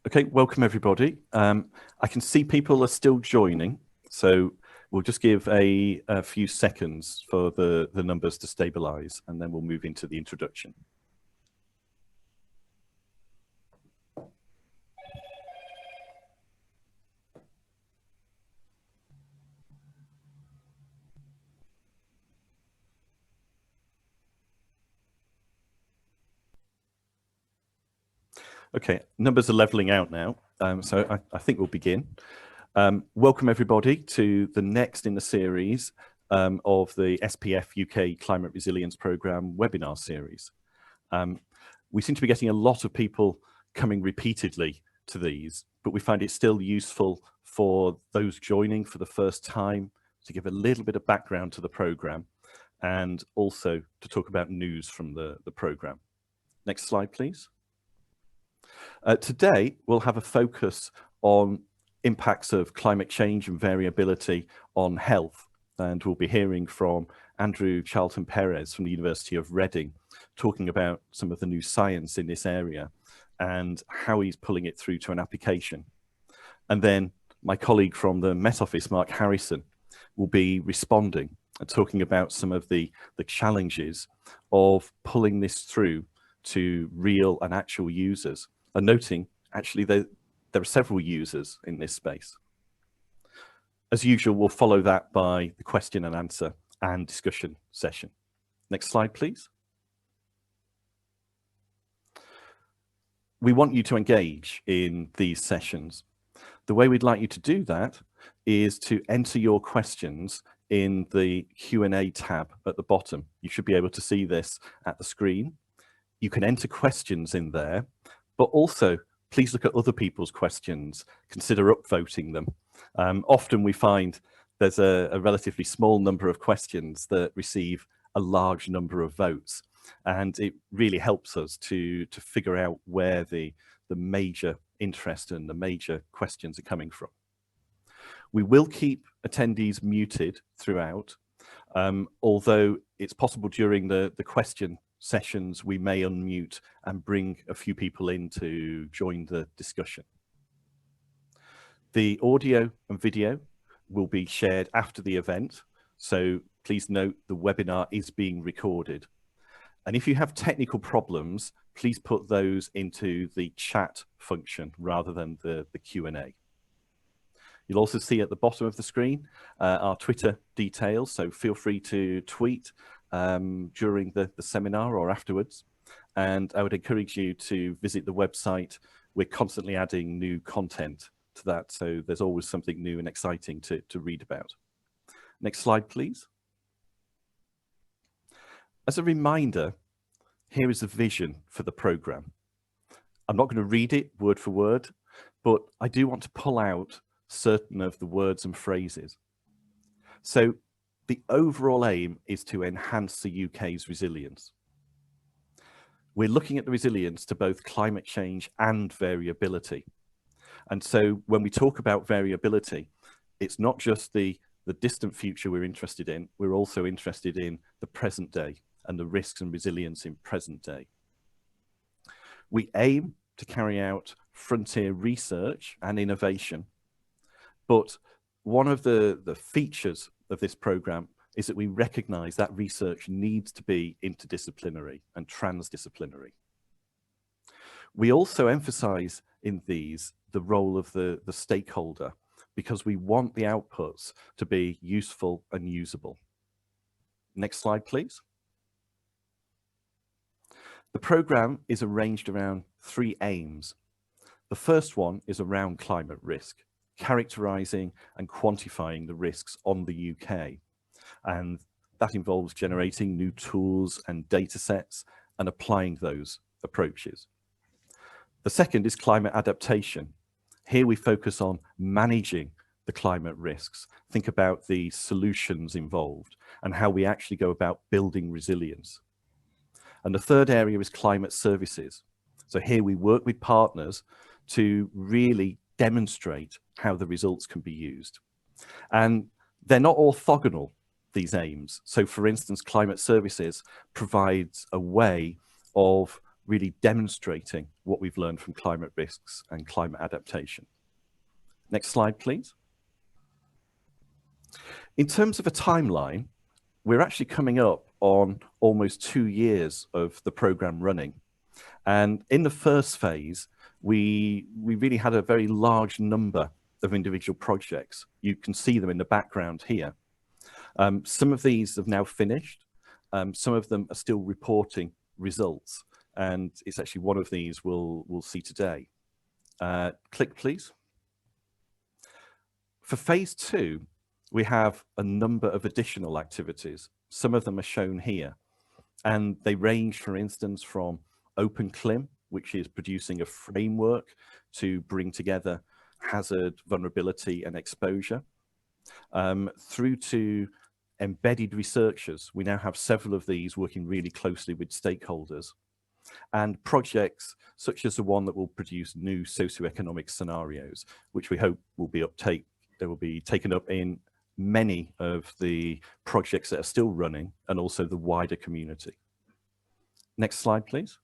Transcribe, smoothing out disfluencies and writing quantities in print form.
Okay, welcome everybody. I can see people are still joining, so we'll just give a few seconds for the numbers to stabilize, and then we'll move into the introduction. Okay, numbers are leveling out now, so I think we'll begin. Welcome everybody to the next in the series of the SPF UK Climate Resilience Programme webinar series. We seem to be getting a lot of people coming repeatedly to these, but we find it still useful for those joining for the first time to give a little bit of background to the programme and also to talk about news from the programme. Next slide, please. Today, we'll have a focus on impacts of climate change and variability on health. And we'll be hearing from Andrew Charlton-Perez from the University of Reading, talking about some of the new science in this area and how he's pulling it through to an application. And then my colleague from the Met Office, Mark Harrison, will be responding and talking about some of the challenges of pulling this through to real and actual users. And noting, actually, there are several users in this space. As usual, we'll follow that by the question and answer and discussion session. Next slide, please. We want you to engage in these sessions. The way we'd like you to do that is to enter your questions in the Q&A tab at the bottom. You should be able to see this at the screen. You can enter questions in there, but also please look at other people's questions, consider upvoting them. Often we find there's a relatively small number of questions that receive a large number of votes, and it really helps us to figure out where the major interest and the major questions are coming from. We will keep attendees muted throughout, although it's possible during the question sessions we may unmute and bring a few people in to join the discussion. The audio and video will be shared after the event, so please note the webinar is being recorded. And if you have technical problems, please put those into the chat function rather than the Q&A. You'll also see at the bottom of the screen our Twitter details, so feel free to tweet during the seminar or afterwards. And I would encourage you to visit the website. We're constantly adding new content to that, so there's always something new and exciting to read about. Next slide, please. As a reminder, here is the vision for the programme. I'm not going to read it word for word, but I do want to pull out certain of the words and phrases. So the overall aim is to enhance the UK's resilience. We're looking at the resilience to both climate change and variability. And so when we talk about variability, it's not just the distant future we're interested in, we're also interested in the present day and the risks and resilience in present day. We aim to carry out frontier research and innovation, but one of the features of this programme is that we recognise that research needs to be interdisciplinary and transdisciplinary. We also emphasise in these the role of the stakeholder, because we want the outputs to be useful and usable. Next slide, please. The programme is arranged around three aims. The first one is around climate risk, characterising and quantifying the risks on the UK. And that involves generating new tools and data sets and applying those approaches. The second is climate adaptation. Here we focus on managing the climate risks, think about the solutions involved and how we actually go about building resilience. And the third area is climate services. So here we work with partners to really demonstrate how the results can be used. And they're not orthogonal, these aims. So for instance, climate services provides a way of really demonstrating what we've learned from climate risks and climate adaptation. Next slide, please. In terms of a timeline, we're actually coming up on almost 2 years of the program running. And in the first phase, we really had a very large number of individual projects. You can see them in the background here. Some of these have now finished. Some of them are still reporting results. And it's actually one of these we'll see today. Click, please. For phase 2, we have a number of additional activities. Some of them are shown here. And they range, for instance, from OpenClim, which is producing a framework to bring together hazard, vulnerability, and exposure, through to embedded researchers. We now have several of these working really closely with stakeholders, and projects such as the one that will produce new socioeconomic scenarios, which we hope will be taken up in many of the projects that are still running and also the wider community. Next slide, please.